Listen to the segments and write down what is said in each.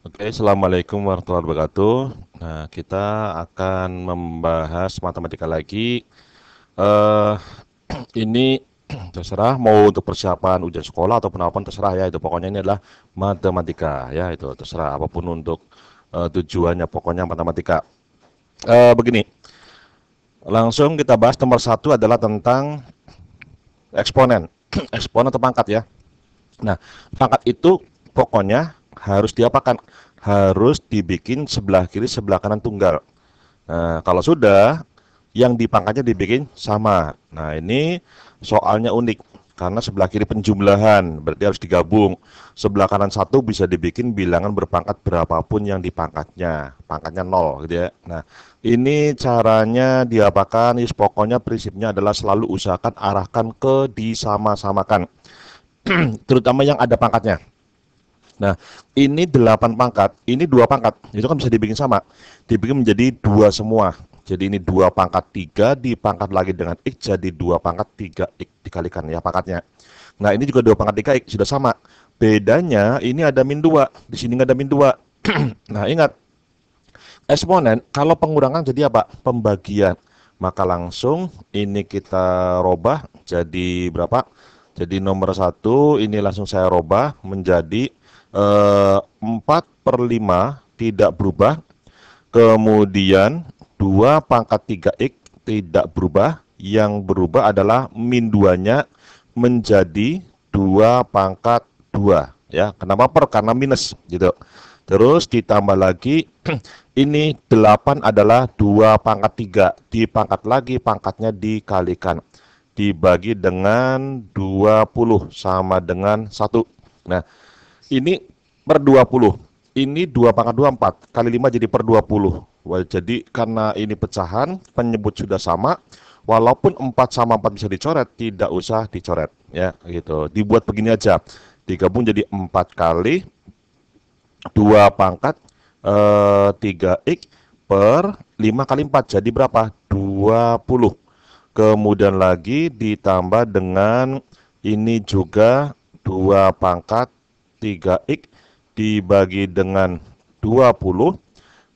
Oke, Assalamualaikum warahmatullahi wabarakatuh. Nah, kita akan membahas matematika lagi. Eh, ini terserah mau untuk persiapan ujian sekolah ataupun apapun terserah ya. Itu pokoknya ini adalah matematika ya. Itu terserah apapun untuk tujuannya. Pokoknya matematika. Begini, langsung kita bahas nomor satu adalah tentang eksponen, eksponen atau pangkat ya. Nah, pangkat itu pokoknya harus diapakan? Harus dibikin sebelah kiri sebelah kanan tunggal. Nah, kalau sudah, yang dipangkatnya dibikin sama. Nah, ini soalnya unik karena sebelah kiri penjumlahan, berarti harus digabung. Sebelah kanan satu bisa dibikin bilangan berpangkat berapapun yang dipangkatnya, pangkatnya nol, gitu ya. Nah, ini caranya diapakan? Is pokoknya prinsipnya adalah selalu usahakan arahkan ke disama-samakan, terutama yang ada pangkatnya. Nah, ini 8 pangkat, ini 2 pangkat. Itu kan bisa dibikin sama. Dibikin menjadi dua semua. Jadi ini 2 pangkat 3 dipangkat lagi dengan X jadi 2 pangkat 3X dikalikan ya pangkatnya. Nah, ini juga 2 pangkat 3X sudah sama. Bedanya ini ada min 2, di sini nggak ada min 2. Nah, ingat, eksponen kalau pengurangan jadi apa? Pembagian. Maka langsung ini kita robah jadi berapa? Jadi nomor satu ini langsung saya robah menjadi 4 per 5 tidak berubah. Kemudian 2 pangkat 3X tidak berubah. Yang berubah adalah min 2-nya menjadi 2 pangkat 2. Ya, kenapa per? Karena minus gitu. Terus ditambah lagi ini 8 adalah 2 pangkat 3. Dipangkat lagi pangkatnya dikalikan. Dibagi dengan 20 sama dengan 1. Nah, ini per 20. Ini 2 pangkat 2 4. Kali 5 jadi per 20. Wah, jadi karena ini pecahan, penyebut sudah sama. Walaupun 4 sama 4 bisa dicoret, tidak usah dicoret. Ya, gitu. Dibuat begini aja. Digabung jadi 4 kali 2 pangkat 3x per 5 kali 4. Jadi berapa? 20. Kemudian lagi ditambah dengan ini juga 2 pangkat 3x dibagi dengan 20.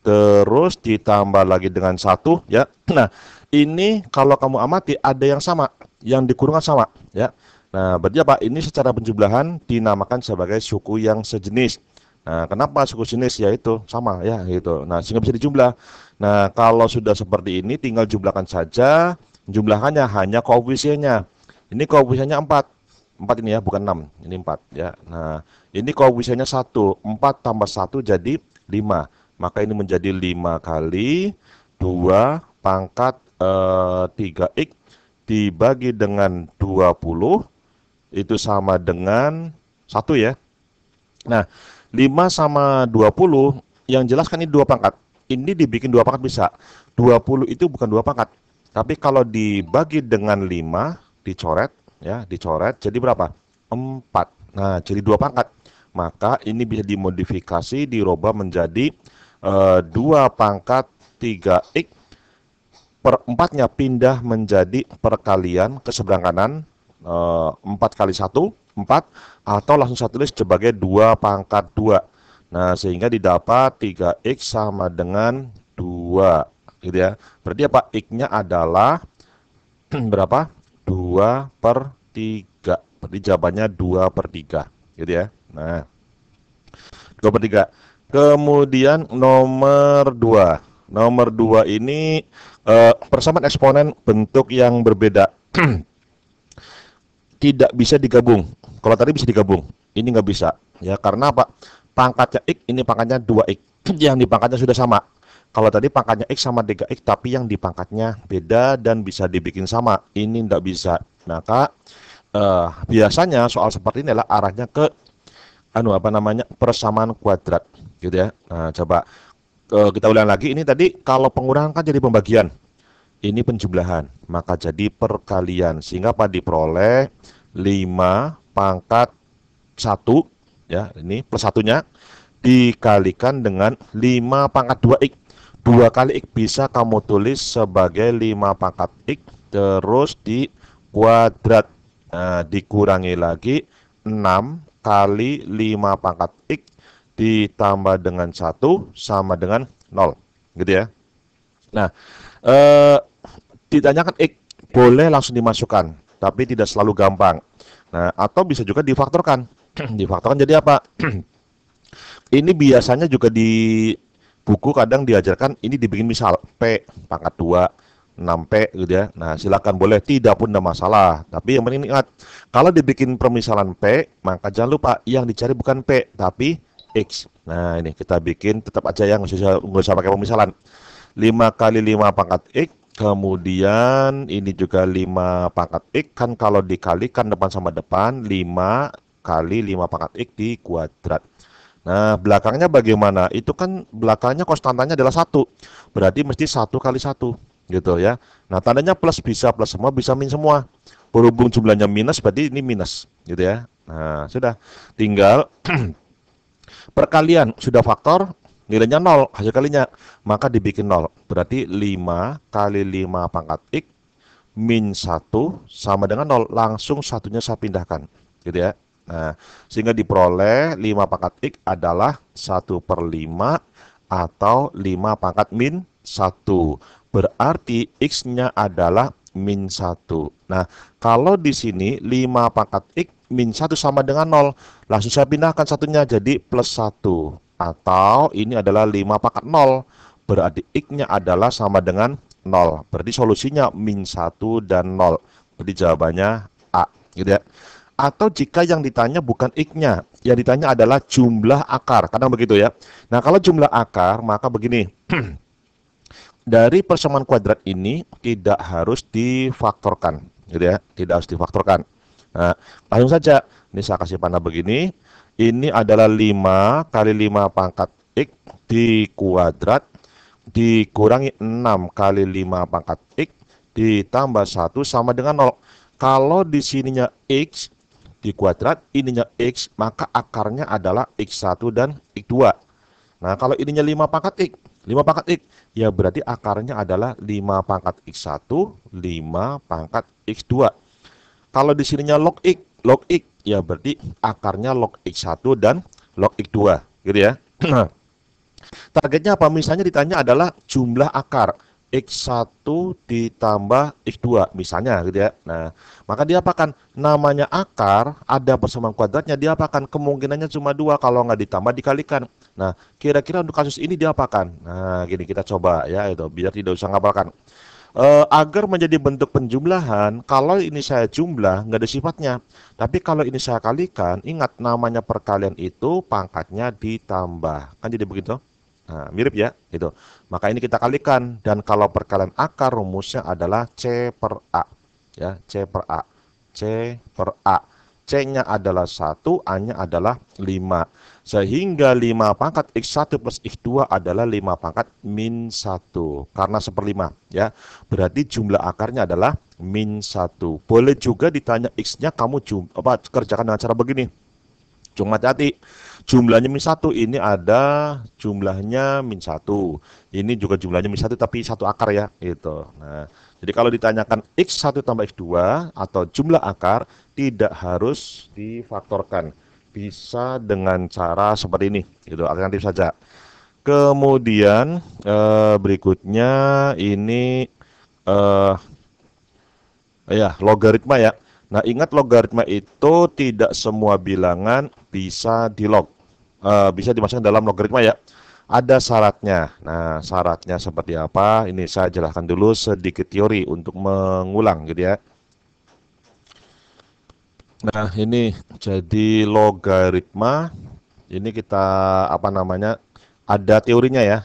Terus ditambah lagi dengan 1 ya. Nah, ini kalau kamu amati ada yang sama, yang dikurungkan sama ya. Nah, berarti apa? Ini secara penjumlahan dinamakan sebagai suku yang sejenis. Nah, kenapa suku sejenis? Yaitu sama ya gitu. Nah, sehingga bisa dijumlah. Nah, kalau sudah seperti ini tinggal jumlahkan saja. Jumlahannya hanya koefisiennya. Ini koefisiennya 4. 4 ini ya, bukan 6. Ini 4 ya. Nah, ini koefisiennya 1. 4 tambah 1 jadi 5. Maka ini menjadi 5 kali 2 pangkat 3x dibagi dengan 20 itu sama dengan 1 ya. Nah, 5 sama 20 yang jelas kan ini 2 pangkat. Ini dibikin 2 pangkat bisa. 20 itu bukan 2 pangkat. Tapi kalau dibagi dengan 5 dicoret ya, dicoret jadi berapa? 4. Nah, jadi 2 pangkat. Maka ini bisa dimodifikasi dirubah menjadi 2 pangkat 3x per 4-nya pindah menjadi perkalian ke seberang kanan 4 kali 1 4 atau langsung saya tulis sebagai 2 pangkat 2. Nah, sehingga didapat 3x sama dengan 2 gitu ya. Berarti apa? X-nya adalah berapa? 2 per 3. Berarti jawabannya 2 per 3 gitu ya. Nah, 2 per 3. Kemudian nomor 2. Nomor 2 ini persamaan eksponen bentuk yang berbeda. Tidak bisa digabung. Kalau tadi bisa digabung, ini nggak bisa. Ya, karena apa? Pangkatnya X, ini pangkatnya 2X. Yang dipangkatnya sudah sama. Kalau tadi pangkatnya X sama 3X, tapi yang dipangkatnya beda dan bisa dibikin sama. Ini nggak bisa. Maka biasanya soal seperti ini adalah arahnya ke apa namanya persamaan kuadrat gitu ya. Nah, coba kita ulang lagi. Ini tadi kalau pengurangan kan jadi pembagian, ini penjumlahan, maka jadi perkalian. Sehingga apa? Diperoleh 5 pangkat 1 ya, ini plus satunya dikalikan dengan 5 pangkat 2x. 2 kali x bisa kamu tulis sebagai 5 pangkat x terus di kuadrat. Nah, dikurangi lagi 6 kali 5 pangkat x ditambah dengan 1 sama dengan 0. Gitu ya. Nah, eh, ditanyakan X, boleh langsung dimasukkan, tapi tidak selalu gampang. Nah, atau bisa juga difaktorkan. Difaktorkan jadi apa? Ini biasanya juga di buku kadang diajarkan ini dibikin misal P pangkat 2 6P gitu ya. Nah, silakan boleh, tidak pun tidak masalah. Tapi yang penting ingat, kalau dibikin permisalan P, maka jangan lupa yang dicari bukan P, tapi X. Nah, ini kita bikin tetap aja yang nggak usah pakai pemisalan. 5 kali 5 pangkat X, kemudian ini juga 5 pangkat X, kan kalau dikalikan depan sama depan, 5 kali 5 pangkat X di kuadrat. Nah, belakangnya bagaimana? Itu kan belakangnya konstantanya adalah 1. Berarti mesti 1 kali 1. Gitu ya. Nah, tandanya plus bisa plus semua, bisa min semua. Berhubung jumlahnya minus, berarti ini minus. Gitu ya. Nah, sudah. Tinggal perkalian. Sudah faktor, nilainya 0, hasil kalinya. Maka dibikin 0. Berarti 5 kali 5 pangkat X min 1 sama dengan 0. Langsung satunya saya pindahkan. Gitu ya. Nah, sehingga diperoleh 5 pangkat X adalah 1/5 atau 5 pangkat min 1. Berarti X-nya adalah min 1. Nah, kalau di sini 5 pangkat X min 1 sama dengan 0. Langsung saya pindahkan satunya jadi plus 1. Atau ini adalah 5 pangkat 0. Berarti X-nya adalah sama dengan 0. Berarti solusinya min 1 dan 0. Berarti jawabannya A. Gitu ya. Atau jika yang ditanya bukan X-nya, yang ditanya adalah jumlah akar. Kadang begitu ya. Nah, kalau jumlah akar, maka begini. Dari persamaan kuadrat ini tidak harus difaktorkan. Gitu ya. Tidak harus difaktorkan. Nah, langsung saja. Ini saya kasih panah begini. Ini adalah 5 kali 5 pangkat X di kuadrat dikurangi 6 kali 5 pangkat X ditambah 1 sama dengan 0. Kalau di sininya X di kuadrat, ininya X, maka akarnya adalah X1 dan X2. Nah, kalau ininya 5 pangkat X, 5 pangkat X, ya berarti akarnya adalah 5 pangkat X1, 5 pangkat X2. Kalau di sininya log X, ya berarti akarnya log X1 dan log X2, gitu ya. Targetnya apa? Misalnya ditanya adalah jumlah akar. X1 ditambah X2 misalnya gitu ya. Nah, maka diapakan? Namanya akar, ada persamaan kuadratnya, diapakan? Kemungkinannya cuma 2, kalau nggak ditambah dikalikan. Nah, kira-kira untuk kasus ini diapakan? Nah, gini kita coba ya itu biar tidak usah ngapalkan. Agar menjadi bentuk penjumlahan, kalau ini saya jumlah nggak ada sifatnya. Tapi kalau ini saya kalikan, ingat namanya perkalian itu pangkatnya ditambah. Kan jadi begitu? Nah, mirip ya, gitu. Maka ini kita kalikan, dan kalau perkalian akar rumusnya adalah C per A. Ya, C per A. C per A. C-nya adalah 1, A-nya adalah 5. Sehingga 5 pangkat X1 plus X2 adalah 5 pangkat min 1. Karena 1/5. Ya. Berarti jumlah akarnya adalah min 1. Boleh juga ditanya X-nya kamu kerjakan dengan cara begini. Cuma hati-hati, jumlahnya min 1, ini ada jumlahnya min 1. Ini juga jumlahnya min 1 tapi satu akar ya, gitu. Nah, jadi kalau ditanyakan X1 tambah X2 atau jumlah akar, tidak harus difaktorkan. Bisa dengan cara seperti ini, gitu, alternatif saja. Kemudian berikutnya ini logaritma ya. Nah, ingat logaritma itu tidak semua bilangan bisa bisa dimasukkan dalam logaritma ya. Ada syaratnya. Nah, syaratnya seperti apa? Ini saya jelaskan dulu sedikit teori untuk mengulang gitu ya. Nah, ini jadi logaritma. Ini kita ada teorinya ya.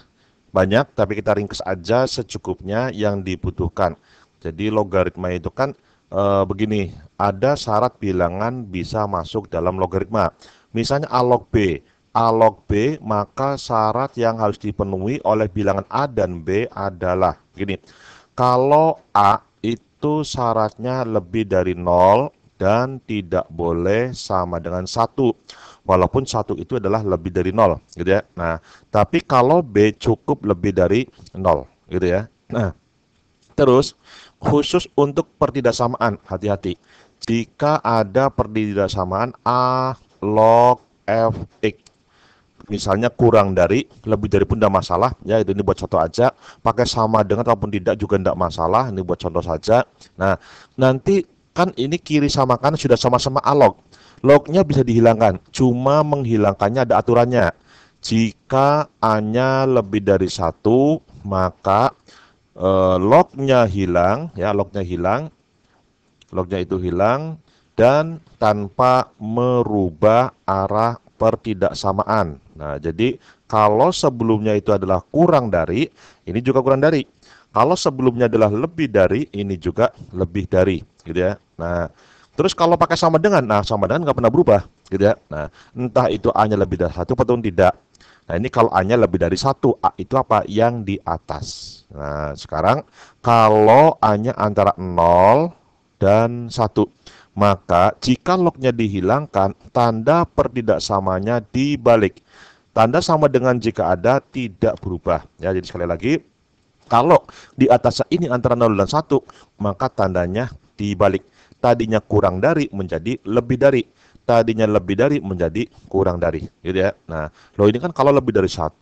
Banyak, tapi kita ringkas aja secukupnya yang dibutuhkan. Jadi logaritma itu kan begini, ada syarat bilangan bisa masuk dalam logaritma. Misalnya A log B. A log B, maka syarat yang harus dipenuhi oleh bilangan A dan B adalah begini. Kalau A itu syaratnya lebih dari 0 dan tidak boleh sama dengan 1. Walaupun 1 itu adalah lebih dari 0, gitu ya. Nah, tapi kalau B cukup lebih dari 0, gitu ya. Nah, terus khusus untuk pertidaksamaan, hati-hati. Jika ada pertidaksamaan A log Fx. misalnya kurang dari, lebih dari pun tidak masalah ya, ini buat contoh aja. Pakai sama dengan ataupun tidak juga tidak masalah, ini buat contoh saja. Nah, nanti kan ini kiri sama kanan sudah sama-sama alog, lognya bisa dihilangkan, cuma menghilangkannya ada aturannya. Jika A-nya lebih dari satu, maka lognya hilang ya, lognya itu hilang dan tanpa merubah arah pertidaksamaan. Nah, jadi kalau sebelumnya itu adalah kurang dari, ini juga kurang dari. Kalau sebelumnya adalah lebih dari, ini juga lebih dari, gitu ya. Nah, terus kalau pakai sama dengan, nah sama dengan nggak pernah berubah, gitu ya. Nah, entah itu A-nya lebih dari satu atau tidak. Nah, ini kalau A-nya lebih dari satu, A itu apa? Yang di atas. Nah, sekarang kalau A-nya antara 0 dan 1, maka jika lognya dihilangkan, tanda pertidaksamanya dibalik. Tanda sama dengan jika ada tidak berubah. Ya, jadi sekali lagi, kalau di atasnya ini antara 0 dan 1, maka tandanya dibalik. Tadinya kurang dari menjadi lebih dari. Tadinya lebih dari menjadi kurang dari. Gitu ya. Nah, lo ini kan kalau lebih dari 1.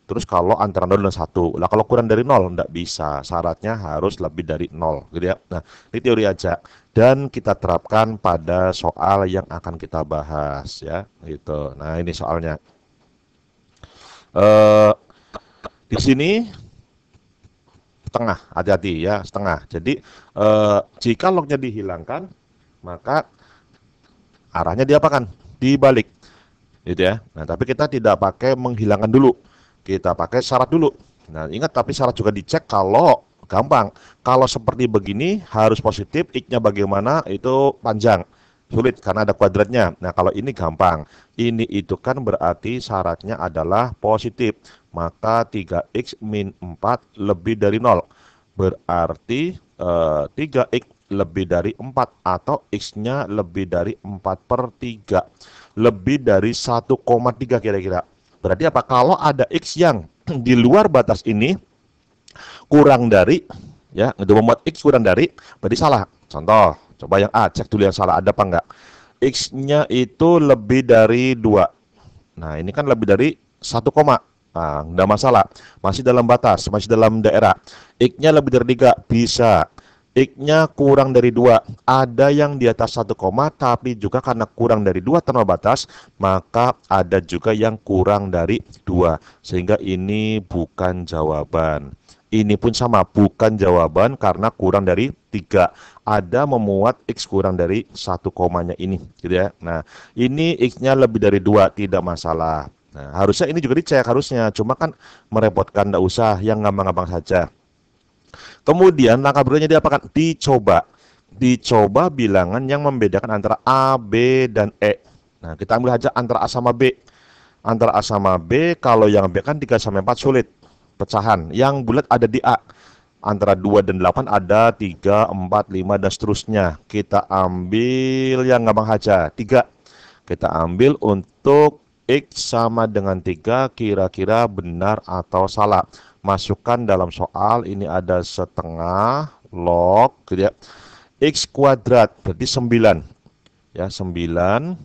Terus kalau antara 0 dan 1. Lah kalau kurang dari 0 enggak bisa. Syaratnya harus lebih dari 0. Gitu ya. Nah, ini teori aja. Dan kita terapkan pada soal yang akan kita bahas ya. Gitu. Nah, ini soalnya. Di sini setengah, hati-hati ya, setengah. Jadi jika lognya dihilangkan, maka arahnya diapakan? Dibalik, gitu ya. Nah, tapi kita tidak pakai menghilangkan dulu, kita pakai syarat dulu. Nah, ingat tapi syarat juga dicek kalau gampang. Kalau seperti begini harus positif, x-nya bagaimana itu panjang. Sulit karena ada kuadratnya. Nah, kalau ini gampang. Ini itu kan berarti syaratnya adalah positif. Maka 3x min 4 lebih dari 0. Berarti 3x lebih dari 4 atau x-nya lebih dari 4/3. Lebih dari 1,3 kira-kira. Berarti apa? Kalau ada x yang di luar batas ini kurang dari, ya, untuk membuat x kurang dari, berarti salah. Contoh, coba yang A, cek dulu yang salah ada apa enggak. X-nya itu lebih dari 2. Nah, ini kan lebih dari 1, nah, enggak masalah. Masih dalam batas, masih dalam daerah. X-nya lebih dari 3, bisa. X-nya kurang dari 2, ada yang di atas 1, tapi juga karena kurang dari 2 tanpa batas, maka ada juga yang kurang dari 2. Sehingga ini bukan jawaban. Ini pun sama, bukan jawaban karena kurang dari 3. Ada memuat X kurang dari 1 komanya ini, gitu ya. Nah, ini X-nya lebih dari 2, tidak masalah. Nah, harusnya ini juga dicek harusnya, cuma kan merepotkan, enggak usah, yang gampang-gampang saja. Kemudian langkah berikutnya diapakan? Dicoba. Dicoba bilangan yang membedakan antara A, B, dan E. Nah, kita ambil aja antara A sama B. Antara A sama B, kalau yang B kan 3 sampai 4 sulit. Pecahan. Yang bulat ada di A. Antara 2 dan 8 ada 3, 4, 5, dan seterusnya. Kita ambil yang gampang aja. 3. Kita ambil untuk X sama dengan 3, kira-kira benar atau salah. Masukkan dalam soal, ini ada setengah log, gitu ya. X kuadrat, berarti 9. Ya, 9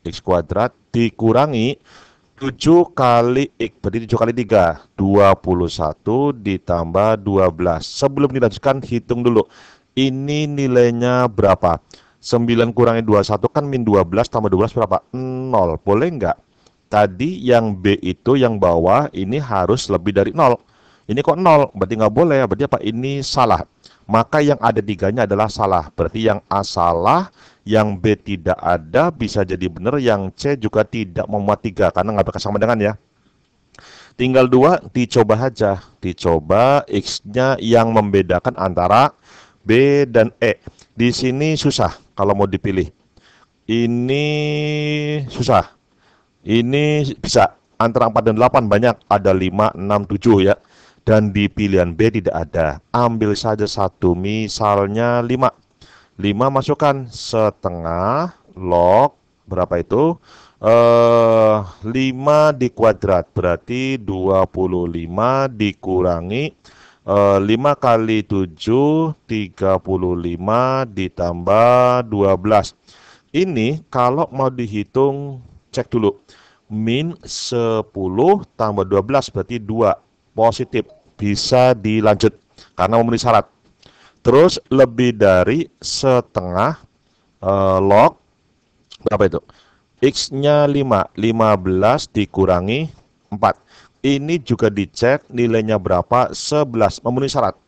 X kuadrat dikurangi 7 kali X, berarti 7 kali 3, 21 ditambah 12. Sebelum dilanjutkan, hitung dulu. Ini nilainya berapa? 9 kurangi 21 kan min 12 tambah 12 berapa? 0. Boleh nggak? Tadi yang B itu yang bawah ini harus lebih dari 0. Ini kok 0? Berarti nggak boleh. Berarti apa? Ini salah. Maka yang ada 3-nya adalah salah. Berarti yang A salah, yang B tidak ada, bisa jadi benar. Yang C juga tidak memuat 3 karena nggak pakai sama dengan ya. Tinggal 2, dicoba aja. Dicoba X-nya yang membedakan antara B dan E. Di sini susah kalau mau dipilih. Ini susah. Ini bisa antara 4 dan 8 banyak, ada 5, 6, 7 ya. Dan di pilihan B tidak ada. Ambil saja satu, misalnya 5. 5 masukkan setengah log berapa itu? 5 di kuadrat berarti 25 dikurangi 5 kali 7 35 ditambah 12. Ini kalau mau dihitung cek dulu. min 10 tambah 12 berarti 2 positif, bisa dilanjut karena memenuhi syarat. Terus lebih dari setengah log berapa itu? X-nya 5, 15 dikurangi 4. Ini juga dicek nilainya berapa, 11, memenuhi syarat.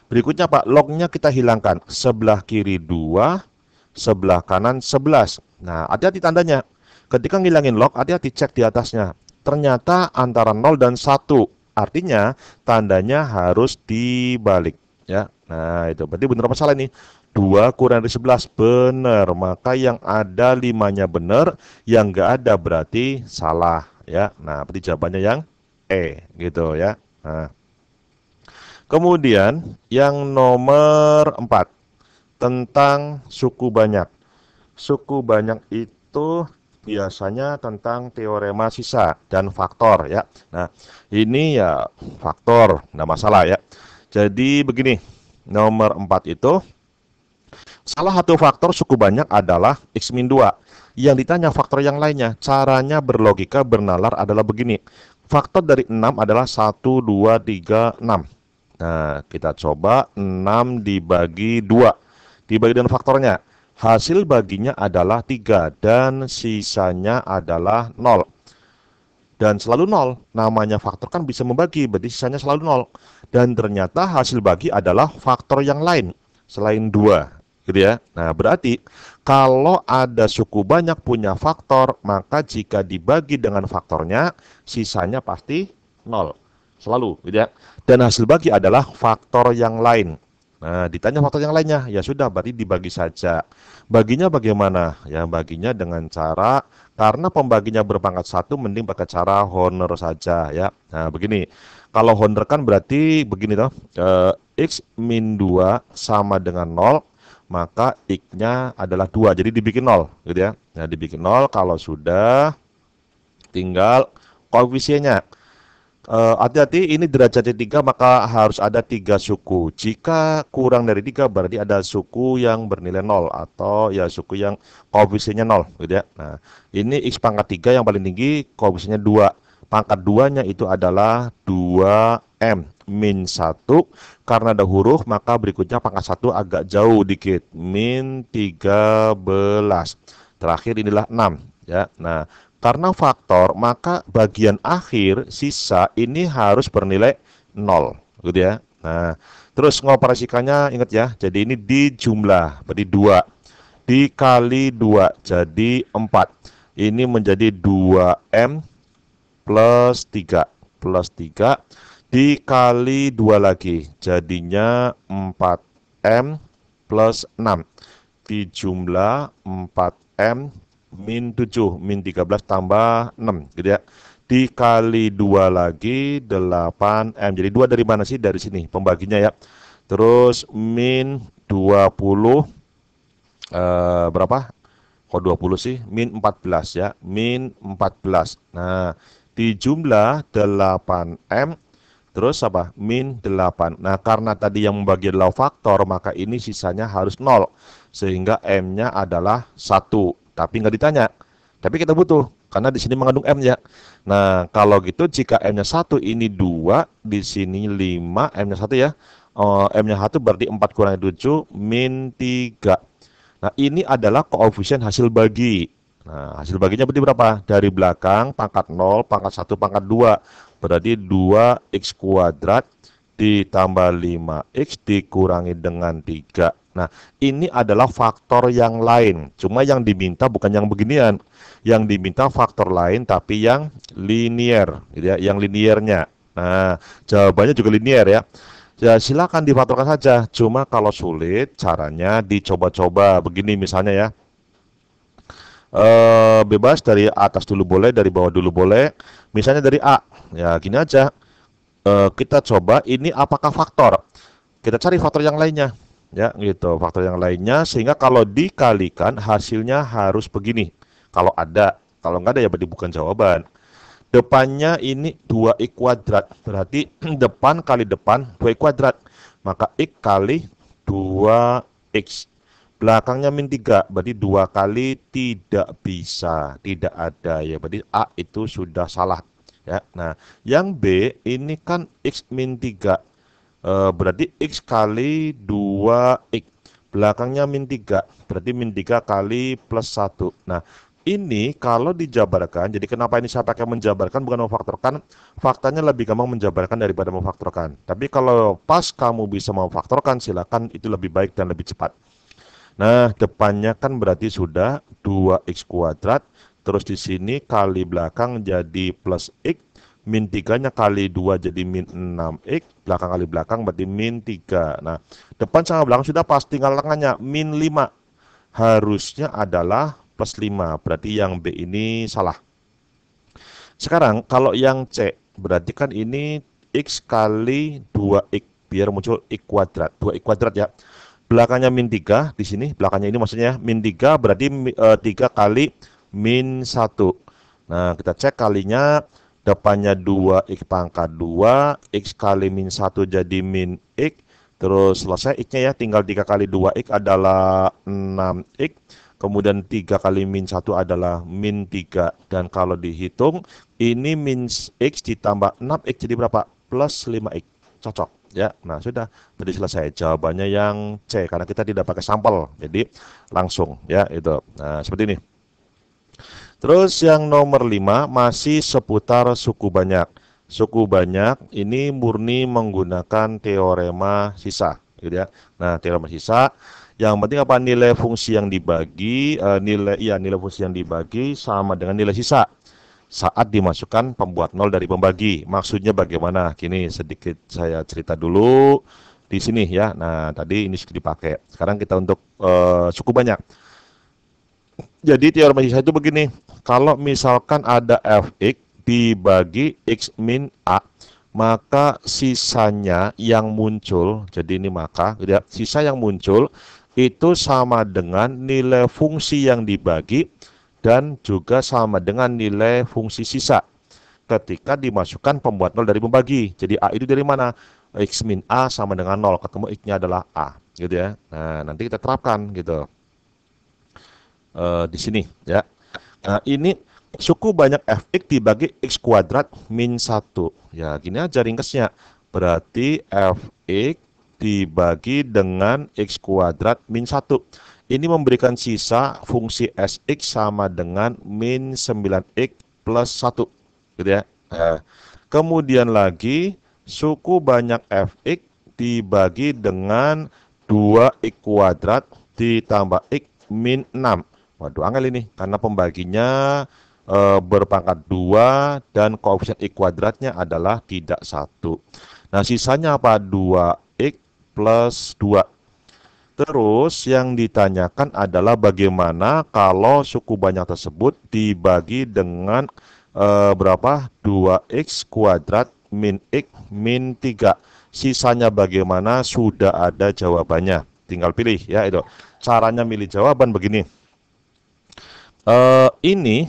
Berikutnya Pak, lognya kita hilangkan. Sebelah kiri 2, sebelah kanan 11. Nah, hati-hati tandanya. Ketika ngilangin log, hati-hati cek di atasnya. Ternyata antara 0 dan 1. Artinya tandanya harus dibalik. Ya, nah itu berarti benar apa salah ini? 2 kurang dari 11 benar. Maka yang ada 5-nya benar, yang enggak ada berarti salah. Ya, nah berarti jawabannya yang E gitu ya. Nah, kemudian yang nomor 4 tentang suku banyak. Suku banyak itu biasanya tentang teorema sisa dan faktor ya. Nah, ini ya faktor, nggak masalah ya. Jadi begini, nomor 4 itu salah satu faktor suku banyak adalah X-2. Yang ditanya faktor yang lainnya, caranya berlogika bernalar adalah begini. Faktor dari 6 adalah 1, 2, 3, 6. Nah, kita coba 6 dibagi 2. Dibagi dengan faktornya. Hasil baginya adalah 3 dan sisanya adalah 0. Dan selalu 0. Namanya faktor kan bisa membagi, berarti sisanya selalu 0. Dan ternyata hasil bagi adalah faktor yang lain selain 2. Gitu ya. Nah, berarti kalau ada suku banyak punya faktor, maka jika dibagi dengan faktornya, sisanya pasti 0. Selalu, gitu ya. Dan hasil bagi adalah faktor yang lain. Nah, ditanya faktor yang lainnya, ya sudah, berarti dibagi saja. Baginya bagaimana? Ya, baginya dengan cara, karena pembaginya berpangkat 1, mending pakai cara honor saja, ya. Nah, begini. Kalau honor kan berarti begini toh, X min 2 sama dengan 0, maka X-nya adalah 2, jadi dibikin 0, gitu ya. Nah, dibikin 0, kalau sudah tinggal koefisiennya. Hati-hati, ini derajatnya 3, maka harus ada 3 suku. Jika kurang dari 3, berarti ada suku yang bernilai 0, atau ya suku yang koefisiennya 0, gitu ya. Nah, ini X pangkat 3 yang paling tinggi, koefisiennya 2. Pangkat 2-nya itu adalah 2M min 1. Karena ada huruf, maka berikutnya pangkat 1 agak jauh dikit, min 13. Terakhir inilah 6, ya. Nah, karena faktor, maka bagian akhir sisa ini harus bernilai 0, gitu ya. Nah, terus mengoperasikannya ingat ya. Jadi ini dijumlah, berarti 2 dikali 2 jadi 4. Ini menjadi 2M plus 3 dikali 2 lagi, jadinya 4M plus 6 dijumlah 4M min 7, min 13 tambah 6, gitu ya. Dikali 2 lagi 8M. Jadi 2 dari mana sih? Dari sini pembaginya ya. Terus min 20 berapa? Kok 20 sih? Min 14 ya. Min 14. Nah, dijumlah 8M terus apa? Min 8. Nah, karena tadi yang membagi adalah faktor, maka ini sisanya harus 0. Sehingga M-nya adalah 1. Tapi nggak ditanya. Tapi kita butuh, karena di sini mengandung M ya. Nah, kalau gitu jika M-nya 1, ini 2, di sini 5, M-nya 1 ya. M-nya 1 berarti 4 kurangi 7, min 3. Nah, ini adalah koefisien hasil bagi. Nah, hasil baginya berarti berapa? Dari belakang, pangkat 0, pangkat 1, pangkat 2. Berarti 2x kuadrat ditambah 5x dikurangi dengan 3. Nah, ini adalah faktor yang lain. Cuma yang diminta bukan yang beginian. Yang diminta faktor lain tapi yang linier, gitu ya, yang liniernya. Nah, jawabannya juga linier ya. Ya, silakan difaktorkan saja. Cuma kalau sulit, caranya dicoba-coba. Begini misalnya ya. Bebas dari atas dulu boleh, dari bawah dulu boleh. Misalnya dari A. Ya, gini aja. Kita coba ini apakah faktor. Kita cari faktor yang lainnya. Ya, gitu, faktor yang lainnya, sehingga kalau dikalikan hasilnya harus begini. Kalau ada, kalau nggak ada ya berarti bukan jawaban. Depannya ini 2x kuadrat, berarti depan kali depan 2x kuadrat. Maka x kali 2x belakangnya min 3, berarti 2 kali tidak bisa, tidak ada ya, berarti A itu sudah salah ya. Nah, yang B ini kan X min 3, berarti X kali 2X, belakangnya min 3, berarti min 3 kali plus 1. Nah, ini kalau dijabarkan, jadi kenapa ini saya pakai menjabarkan bukan memfaktorkan, faktanya lebih gampang menjabarkan daripada memfaktorkan. Tapi kalau pas kamu bisa memfaktorkan, silakan, itu lebih baik dan lebih cepat. Nah, depannya kan berarti sudah 2x kuadrat, terus di sini kali belakang jadi plus x, min 3-nya kali 2 jadi min 6x, belakang kali belakang berarti min 3. Nah, depan sama belakang sudah pas, tinggal tengahnya min 5. Harusnya adalah plus 5, berarti yang B ini salah. Sekarang kalau yang C, berarti kan ini X kali 2X, biar muncul X kuadrat, 2X kuadrat ya. Belakangnya min 3, di sini belakangnya ini maksudnya min 3, berarti 3 kali min 1. Nah, kita cek kalinya, depannya 2X pangkat 2, X kali min 1 jadi min X, terus selesai X-nya ya, tinggal 3 kali 2X adalah 6X. Kemudian 3 kali min 1 adalah min 3. Dan kalau dihitung, ini min X ditambah 6X jadi berapa? Plus 5X. Cocok ya. Nah, sudah. Tadi selesai. Jawabannya yang C, karena kita tidak pakai sampel. Jadi langsung ya itu. Nah, seperti ini. Terus yang nomor 5 masih seputar suku banyak. Suku banyak ini murni menggunakan teorema sisa, gitu ya. Nah, teorema sisa, yang penting apa, nilai fungsi yang dibagi, nilai fungsi yang dibagi sama dengan nilai sisa saat dimasukkan pembuat nol dari pembagi. Maksudnya bagaimana? Gini, sedikit saya cerita dulu di sini ya. Nah, tadi ini sudah dipakai. Sekarang kita untuk suku banyak. Jadi teorema sisa itu begini. Kalau misalkan ada fx dibagi x min a, maka sisanya yang muncul, jadi ini maka gitu ya, sisa yang muncul itu sama dengan nilai fungsi yang dibagi dan juga sama dengan nilai fungsi sisa ketika dimasukkan pembuat nol dari pembagi. Jadi A itu dari mana? X min A sama dengan 0, ketemu X-nya adalah A, gitu ya. Nah, nanti kita terapkan gitu di sini ya. Nah, ini suku banyak fx dibagi x kuadrat min 1. Ya, gini aja ringkasnya. Berarti fx dibagi dengan x kuadrat min 1. Ini memberikan sisa fungsi sx sama dengan min 9x plus 1. Gitu ya. Kemudian lagi, suku banyak fx dibagi dengan 2x kuadrat ditambah x min 6. Waduh, angel ini, karena pembaginya berpangkat 2 dan koefisien x kuadratnya adalah tidak 1. Nah, sisanya apa? 2x plus 2. Terus yang ditanyakan adalah bagaimana kalau suku banyak tersebut dibagi dengan berapa? 2x kuadrat min x min 3. Sisanya bagaimana? Sudah ada jawabannya. Tinggal pilih ya itu. Caranya milih jawaban begini. Ini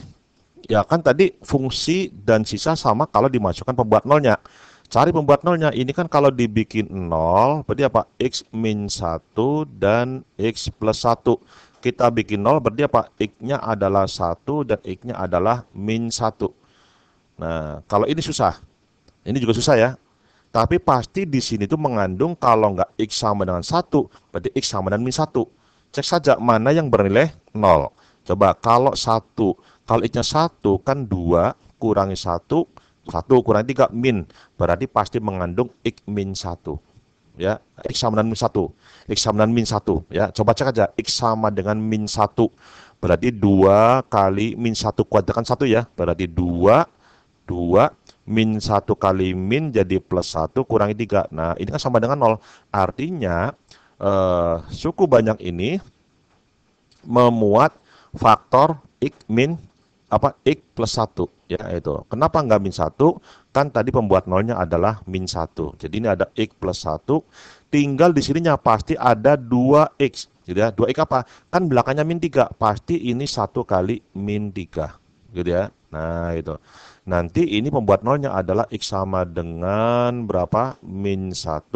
ya kan tadi fungsi dan sisa sama kalau dimasukkan pembuat nolnya. Cari pembuat nolnya. Ini kan kalau dibikin 0, berarti apa? X min 1 dan X plus 1. Kita bikin 0, berarti apa? X-nya adalah 1 dan X-nya adalah min 1. Nah, kalau ini susah. Ini juga susah ya. Tapi pasti di sini tuh mengandung kalau nggak X sama dengan 1, berarti X sama dengan min 1. Cek saja mana yang bernilai 0. Coba kalau 1, kalau X-nya 1 kan 2 kurangi 1, 1 kurangi 3 min, berarti pasti mengandung X min 1. Ya, X sama dengan min 1. X sama dengan min 1. Ya, coba cek aja, X sama dengan min 1. Berarti 2 kali min 1 kuadrat kan 1 ya. Berarti 2 min 1 kali min jadi plus 1 kurangi 3. Nah, ini kan sama dengan 0. Artinya suku banyak ini memuat faktor x min x plus 1 ya itu. Kenapa nggak min 1? Kan tadi pembuat nolnya adalah min 1. Jadi ini ada x plus 1. Tinggal di sininya pasti ada 2x. Gitu ya. 2x apa? Kan belakangnya min 3. Pasti ini 1 kali min 3. Gitu ya. Nah, itu. Nanti ini pembuat nolnya adalah X sama dengan berapa? Min 1.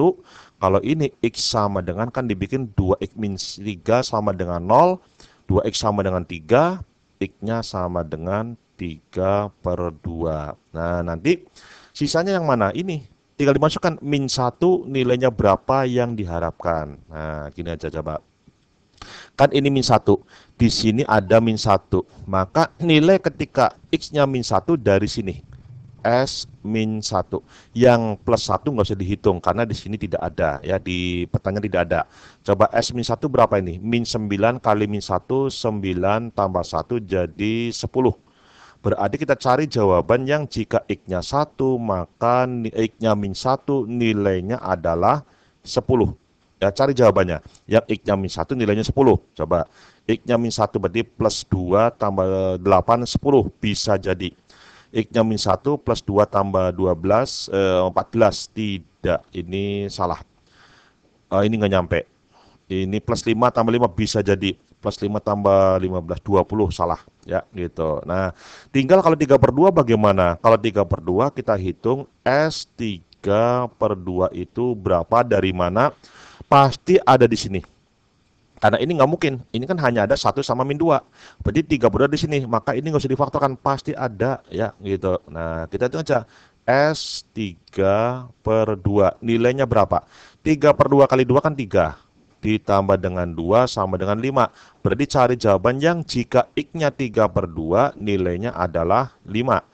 Kalau ini X sama dengan, kan dibikin 2X min 3 sama dengan 0. 2X sama dengan 3. X-nya sama dengan 3 per 2. Nah, nanti sisanya yang mana? Ini. Tinggal dimasukkan min 1 nilainya berapa yang diharapkan. Nah, gini aja coba. Kan ini min 1. Di sini ada min 1. Maka nilai ketika X-nya min 1 dari sini. S min 1. Yang plus 1 nggak usah dihitung karena di sini tidak ada ya, di petanya tidak ada. Coba S min 1 berapa ini? Min 9 kali min 1, 9 tambah 1 jadi 10. Berarti kita cari jawaban yang jika X-nya 1 maka X-nya min 1 nilainya adalah 10. Ya, cari jawabannya. Yang X-nya min 1 nilainya 10. Coba X-nya min 1 berarti plus 2 tambah 8 10 bisa jadi. X-nya min 1 plus 2 tambah 12, 14. Tidak, ini salah. Ini nggak nyampe. Ini plus 5 tambah 5 bisa jadi. Plus 5 tambah 15, 20. Salah. Ya, gitu. Nah, tinggal kalau 3 per 2 bagaimana? Kalau 3 per 2 kita hitung S3 per 2 itu berapa dari mana? Pasti ada di sini. Karena ini nggak mungkin, ini kan hanya ada 1 sama min 2. Berarti 3 berdua di sini, maka ini nggak usah difaktorkan, pasti ada ya gitu. Nah, kita hitung aja. S3 per 2, nilainya berapa? 3 per 2 kali 2 kan 3. Ditambah dengan 2 sama dengan 5. Berarti cari jawaban yang jika X-nya 3 per 2, nilainya adalah 5.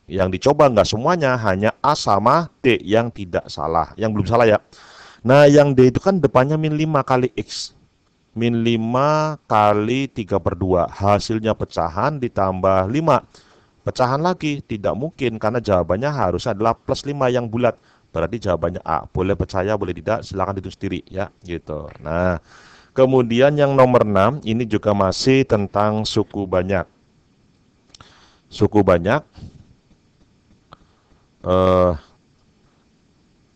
Yang dicoba nggak semuanya, hanya A sama D yang tidak salah, yang belum salah ya. Nah, yang D itu kan depannya min 5 kali X. Min 5 kali 3 per 2. Hasilnya pecahan ditambah 5. Pecahan lagi. Tidak mungkin karena jawabannya harus adalah plus 5 yang bulat. Berarti jawabannya A. Boleh percaya, boleh tidak. Silahkan hitung sendiri ya. Gitu. Nah, kemudian yang nomor 6. Ini juga masih tentang suku banyak. Suku banyak.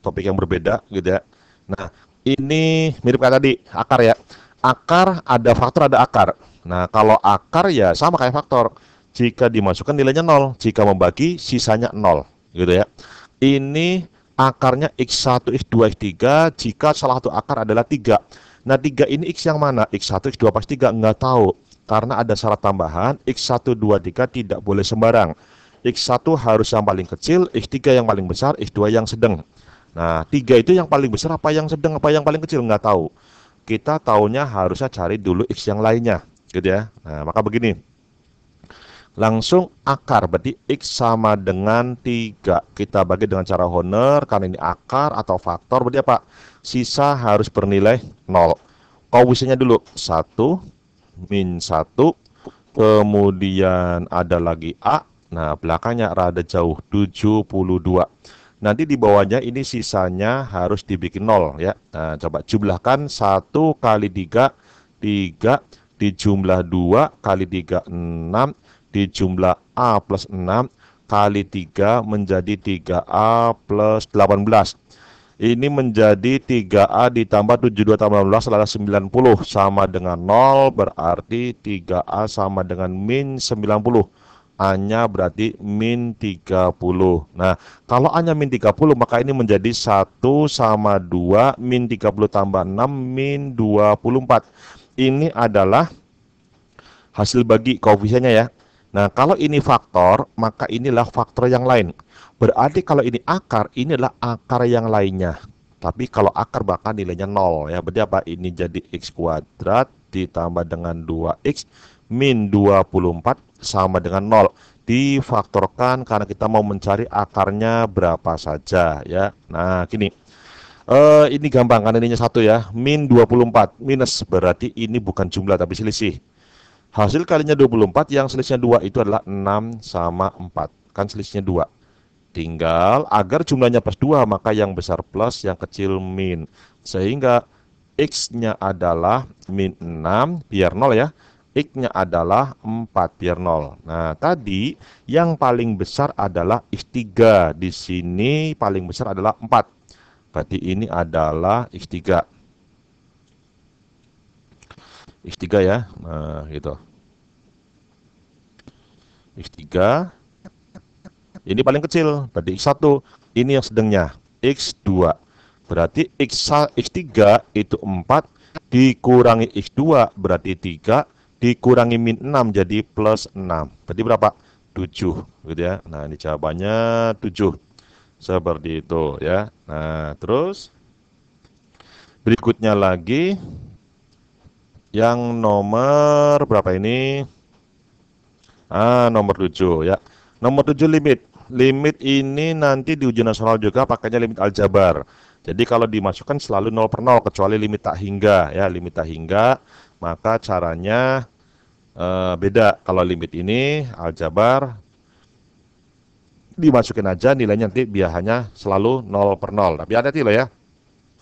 Topik yang berbeda gitu ya. Nah, ini mirip kayak tadi. Akar ya. Akar ada faktor, ada akar. Nah, kalau akar ya sama kayak faktor. Jika dimasukkan nilainya 0, jika membagi sisanya 0, gitu ya. Ini akarnya X1, X2, X3 jika salah satu akar adalah 3. Nah, 3 ini X yang mana? X1, X2, X3 nggak tahu. Karena ada syarat tambahan, X1, 2, 3 tidak boleh sembarang. X1 harus yang paling kecil, X3 yang paling besar, X2 yang sedang. Nah, 3 itu yang paling besar apa yang sedang apa yang paling kecil nggak tahu. Kita taunya harusnya cari dulu X yang lainnya, gitu ya. Nah, maka begini. Langsung akar, berarti X sama dengan 3. Kita bagi dengan cara honor, karena ini akar atau faktor, berarti apa? Sisa harus bernilai 0. Koefisiennya dulu, 1, min 1, kemudian ada lagi A. Nah, belakangnya rada jauh, 72. Nanti di bawahnya ini sisanya harus dibikin 0 ya. Nah, coba jumlahkan 1 kali 3, 3 dijumlah 2 kali 3, 6 dijumlah A plus 6 kali 3 menjadi 3A plus 18. Ini menjadi 3A ditambah 72 tambah 18 adalah 90 sama dengan 0, berarti 3A sama dengan min 90. A-nya berarti min 30. Nah, kalau A-nya min 30, maka ini menjadi 1 sama 2 min 30 tambah 6 min 24. Ini adalah hasil bagi koefisiennya ya. Nah, kalau ini faktor, maka inilah faktor yang lain. Berarti kalau ini akar, inilah akar yang lainnya. Tapi kalau akar bahkan nilainya 0 ya. Berarti apa? Ini jadi X kuadrat ditambah dengan 2X min 24 sama dengan 0. Difaktorkan karena kita mau mencari akarnya berapa saja ya. Nah, gini. Ini gampang karena ininya 1 ya. Min 24 minus berarti ini bukan jumlah tapi selisih. Hasil kalinya 24 yang selisihnya 2 itu adalah 6 sama 4. Kan selisihnya 2. Tinggal agar jumlahnya plus 2 maka yang besar plus, yang kecil min. Sehingga X-nya adalah min 6 biar 0 ya. X-nya adalah 4 biar 0. Nah, tadi yang paling besar adalah X3. Di sini paling besar adalah 4. Berarti ini adalah X3. X3 ya. Nah, gitu. X3 Ini paling kecil, berarti X1. Ini yang sedangnya, X2. Berarti X3 itu 4, dikurangi X2 berarti 3, dikurangi min 6 jadi plus 6. Berarti berapa? 7, gitu ya. Nah, ini jawabannya 7. Seperti itu ya. Nah, terus berikutnya lagi yang nomor berapa ini? Nomor 7 ya. Nomor 7 limit. Limit ini nanti di ujian nasional juga pakainya limit aljabar. Jadi kalau dimasukkan selalu 0 per 0 kecuali limit tak hingga ya. Limit tak hingga maka caranya beda. Kalau limit ini aljabar dimasukin aja nilainya nanti biasanya selalu 0 per 0. Tapi hati-hati loh ya.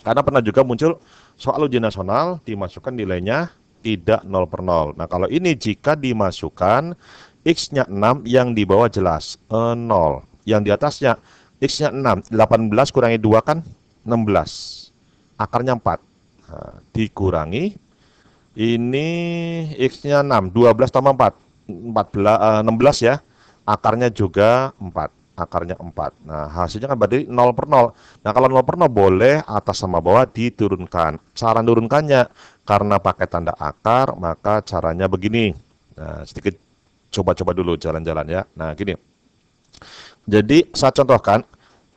Karena pernah juga muncul soal ujian nasional dimasukkan nilainya tidak 0 per 0. Nah, kalau ini jika dimasukkan X-nya 6 yang di bawah jelas 0. Yang di atasnya X-nya 6, 18 kurangi 2 kan 16. Akarnya 4. Nah, dikurangi ini X-nya 6, 12 tambah 4, 16 ya. Akarnya juga 4. Akarnya 4. Nah, hasilnya kan berarti 0 per 0. Nah, kalau 0 per 0 boleh atas sama bawah diturunkan. Cara menurunkannya karena pakai tanda akar, maka caranya begini. Nah, sedikit coba-coba dulu jalan-jalan ya. Nah, gini. Jadi, saya contohkan,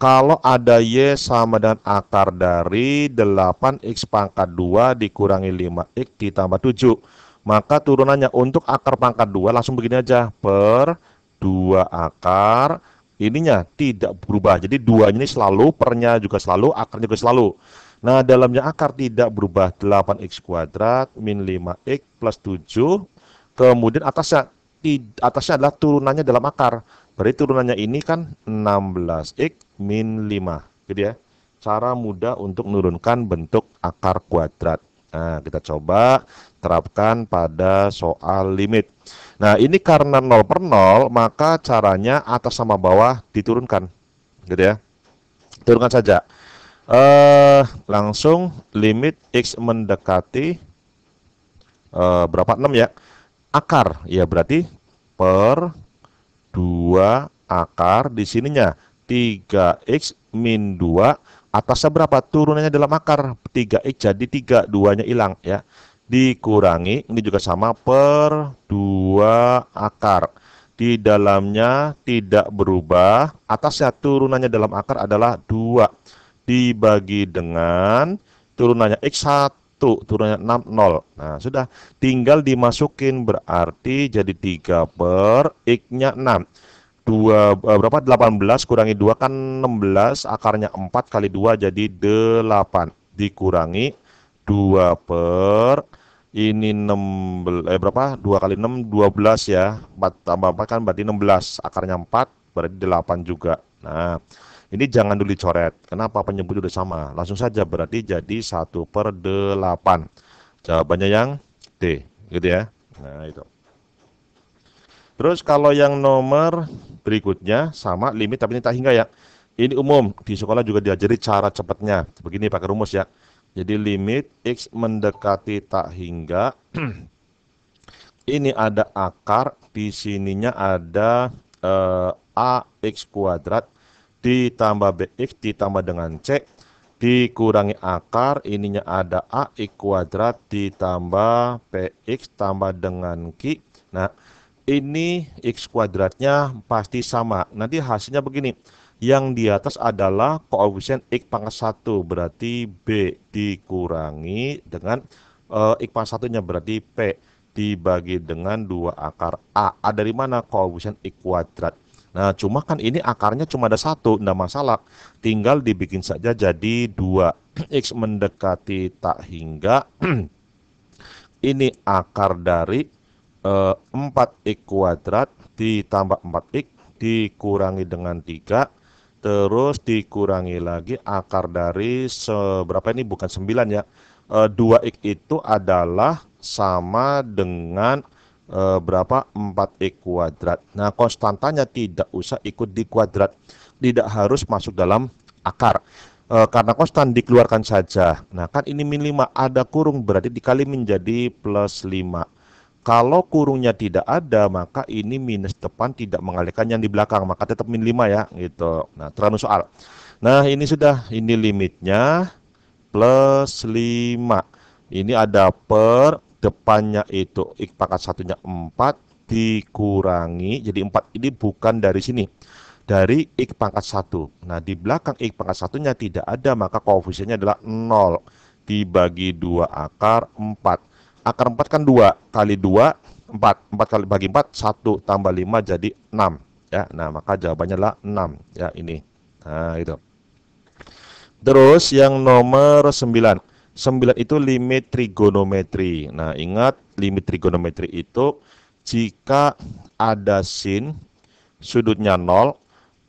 kalau ada Y sama dengan akar dari 8X pangkat 2 dikurangi 5X ditambah 7. Maka turunannya untuk akar pangkat 2 langsung begini aja. Per 2 akar, ininya tidak berubah. Jadi 2-nya ini selalu, pernya juga selalu, akarnya juga selalu. Nah, dalamnya akar tidak berubah 8X kuadrat min 5X plus 7. Kemudian atasnya adalah turunannya dalam akar. Berarti turunannya ini kan 16X min 5. Gitu ya. Cara mudah untuk menurunkan bentuk akar kuadrat. Nah, kita coba terapkan pada soal limit. Nah, ini karena 0 per 0, maka caranya atas sama bawah diturunkan. Gitu ya. Turunkan saja. Langsung limit X mendekati berapa? 6 ya. Akar, ya berarti per 2 akar di sininya 3X min 2, atasnya berapa? Turunannya dalam akar 3X jadi 3, 2-nya hilang ya. Dikurangi, ini juga sama per 2 akar. Di dalamnya tidak berubah, atasnya turunannya dalam akar adalah 2. Dibagi dengan turunannya X1. Turunnya 6, 0. Nah, sudah. Tinggal dimasukin berarti jadi 3 per X-nya 6. 18 kurangi 2 kan 16. Akarnya 4 kali 2 jadi 8. Dikurangi 2 per ini 16. Berapa? 2 kali 6, 12 ya. 4 tambah 4 kan berarti 16. Akarnya 4 berarti 8 juga. Nah, ini jangan dulu dicoret. Kenapa? Penyebut udah sama. Langsung saja berarti jadi 1 per 8. Jawabannya yang D. Gitu ya. Nah, itu. Terus kalau yang nomor berikutnya sama limit tapi ini tak hingga ya. Ini umum. Di sekolah juga diajari cara cepatnya. Begini pakai rumus ya. Jadi limit X mendekati tak hingga. Ini ada akar. Di sininya ada AX kuadrat ditambah BX ditambah dengan C dikurangi akar, ininya ada AX kuadrat ditambah PX tambah dengan Q. Nah, ini X kuadratnya pasti sama. Nanti hasilnya begini. Yang di atas adalah koefisien X pangkat 1, berarti B dikurangi dengan X pangkat 1-nya berarti P dibagi dengan 2 akar A. A dari mana? Koefisien X kuadrat. Nah, cuma kan ini akarnya cuma ada 1, enggak masalah. Tinggal dibikin saja jadi 2. X mendekati tak hingga. Ini akar dari 4X kuadrat ditambah 4X dikurangi dengan 3. Terus dikurangi lagi akar dari seberapa ini? Bukan 9 ya. 2X itu adalah sama dengan berapa? 4X kuadrat. Nah, konstantanya tidak usah ikut di kuadrat. Tidak harus masuk dalam akar. Karena konstan dikeluarkan saja. Nah, kan ini min 5 ada kurung berarti dikali menjadi plus 5. Kalau kurungnya tidak ada, maka ini minus depan tidak mengalihkan yang di belakang, maka tetap min 5 ya, gitu. Nah, terang soal. Nah, ini sudah, ini limitnya plus 5. Ini ada per depannya itu X pangkat satunya 4 dikurangi, jadi 4 ini bukan dari sini, dari X pangkat 1. Nah, di belakang X pangkat satunya tidak ada, maka koefisiennya adalah 0 dibagi 2 akar 4. Akar 4 kan 2 kali 2, 4. 4 kali bagi 4, 1 tambah 5 jadi 6. Ya, nah maka jawabannya adalah 6. Ya, ini. Nah, itu. Terus yang nomor 9. 9 itu limit trigonometri. Nah, ingat limit trigonometri itu jika ada sin sudutnya 0,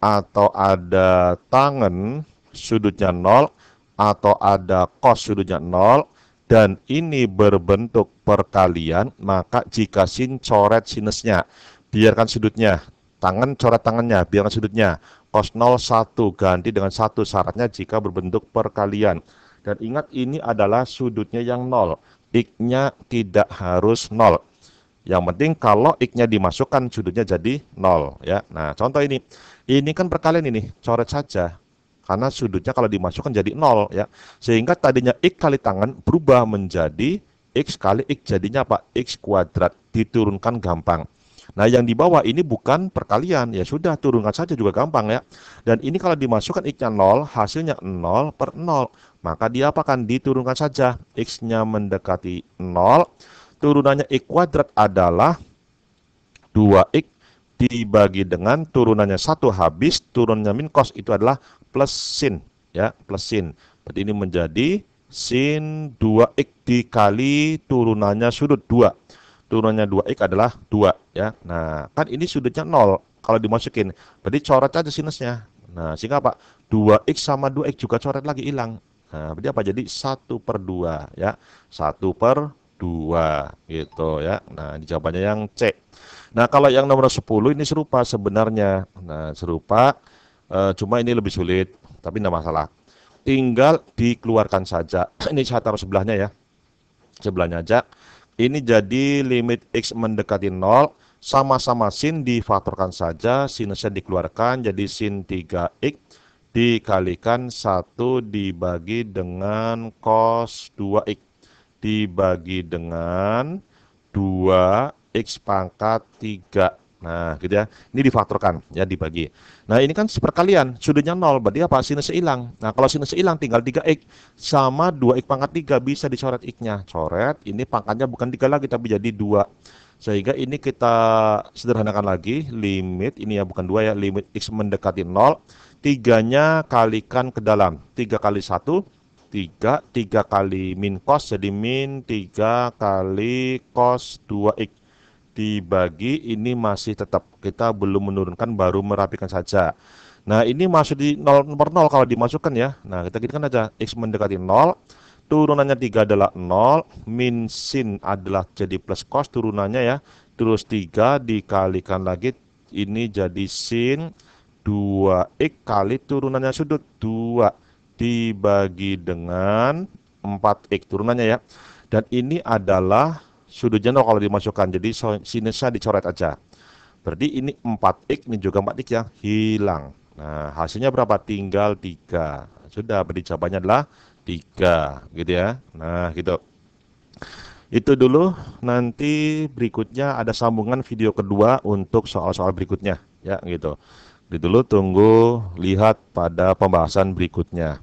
atau ada tangen sudutnya 0, atau ada cos sudutnya 0, dan ini berbentuk perkalian, maka jika sin coret sinusnya, biarkan sudutnya, tangan coret tangannya, biarkan sudutnya, cos 0 1 ganti dengan 1, syaratnya jika berbentuk perkalian. Dan ingat ini adalah sudutnya yang 0, x-nya tidak harus 0. Yang penting kalau x-nya dimasukkan sudutnya jadi 0 ya. Nah, contoh ini kan perkalian ini, coret saja. Karena sudutnya kalau dimasukkan jadi 0 ya. Sehingga tadinya x kali tangan berubah menjadi x kali x, jadinya apa? X kuadrat, diturunkan gampang. Nah, yang di bawah ini bukan perkalian, ya sudah turunkan saja juga gampang ya. Dan ini kalau dimasukkan x-nya 0, hasilnya 0 per 0. Maka dia apakan? Diturunkan saja. X-nya mendekati 0, turunannya x kuadrat adalah 2x dibagi dengan turunannya 1 habis, turunannya min cos itu adalah plus sin ya, plus sin. Berarti ini menjadi sin 2x dikali turunannya sudut 2. Turunannya 2x adalah 2 ya. Nah, kan ini sudutnya 0 kalau dimasukin. Berarti coret aja sinusnya. Nah, sehingga apa? 2x sama 2x juga coret lagi, hilang. Nah, berarti apa? Jadi 1/2 ya. 1/2 gitu ya. Nah, jawabannya yang C. Nah, kalau yang nomor 10 ini serupa sebenarnya. Nah, serupa, cuma ini lebih sulit, tapi tidak masalah. Tinggal dikeluarkan saja. Ini saya taruh sebelahnya ya. Sebelahnya aja. Ini jadi limit x mendekati 0, sama-sama sin difaktorkan saja, sinusnya dikeluarkan, jadi sin 3x dikalikan 1 dibagi dengan cos 2x dibagi dengan 2x pangkat 3. Nah, gitu ya. Ini difaktorkan, ya, dibagi. Nah, ini kan perkalian, sudutnya 0, berarti apa? Sinusnya hilang. Nah, kalau sinusnya hilang, tinggal 3x sama 2x pangkat 3, bisa dicoret x-nya. Coret, ini pangkatnya bukan 3 lagi, tapi jadi 2. Sehingga ini kita sederhanakan lagi, limit, ini ya bukan 2 ya, limit x mendekati 0, 3-nya kalikan ke dalam. 3 kali 1, 3, 3 kali min cos, jadi min 3 kali cos 2x. Dibagi, ini masih tetap, kita belum menurunkan, baru merapikan saja. Nah, ini masuk di 0 per 0 kalau dimasukkan ya. Nah, kita ginikan aja, x mendekati 0, turunannya 3 adalah 0, min sin adalah jadi plus cos turunannya ya, terus 3 dikalikan lagi, ini jadi sin 2x kali turunannya sudut 2 dibagi dengan 4x turunannya ya. Dan ini adalah sudutnya 0 kalau dimasukkan, jadi sinusnya dicoret aja. Berarti ini 4x, ini juga 4x ya, hilang. Nah, hasilnya berapa? Tinggal 3. Sudah, berarti jawabannya adalah 3, gitu ya. Nah, gitu. Itu dulu, nanti berikutnya ada sambungan video kedua untuk soal-soal berikutnya, ya, gitu. Itu dulu, tunggu lihat pada pembahasan berikutnya.